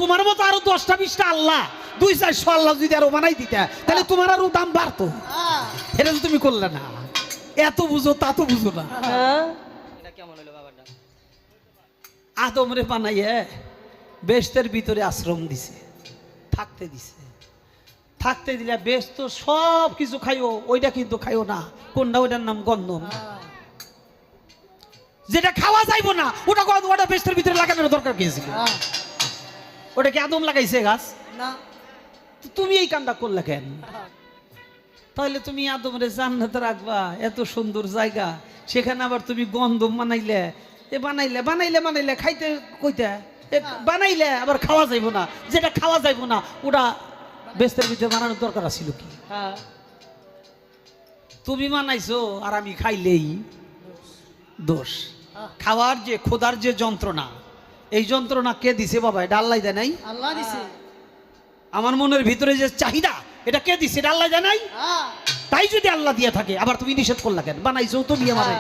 তোমার মতো আরো 10টা 20টা আল্লাহ 2-400 আল্লাহ যদি আরো বানাই দিতা তাহলে তোমার আরো দাম বাড়তো। এটা তো তুমি করলে না, এত বুঝো তা তো বুঝো না। এটা কেমন হলো বাবাটা? আদমরে বানাইয়ে বেহেশতের ভিতরে আশ্রম দিছে, থাকতে দিছে। থাকতে দিলে বেশ তো সব কিছু খাইও, ওইটা কিন্তু খাইও না। কোনটা? ওইটার নাম গন্ধম। যেটা খাওয়া যাইবো না ওটা ওটা বেহেশতের ভিতরে লাগানোর দরকার কি ছিল? ওটা কি আদম লাগাইছে গাছ? না। তো তুমি এই কামটা করলে কেন? তাহলে তুমি আদমরে জান্নাতে রাখবা, এত সুন্দর জায়গা, সেখানে আবার তুমি গন্ধম বানাইলে। এ বানাইলে বানাইলে বানাইলে খাইতে কইতে বানাইলে আবার খাওয়া যাইবো না। যেটা খাওয়া যাইবো না ওটা বেহেশতের ভিতরে বানানোর দরকার ছিল কি? তুমি বানাইছো আর আমি খাইলেই দোষ। খাওয়ার যে খোদার যে যন্ত্রণা, এই যন্ত্রণা কে দিছে বাবা? এটা আল্লাহ দেয় নাই? আল্লাহ দিছে। আমার মনের ভিতরে যে চাহিদা এটা কে দিছে? এটা আল্লাহ দেয় নাই? তাই যদি আল্লাহ দিয়ে থাকে আবার তুমি নিষেধ করলা কেন? বানাইছো তুমি আমারে।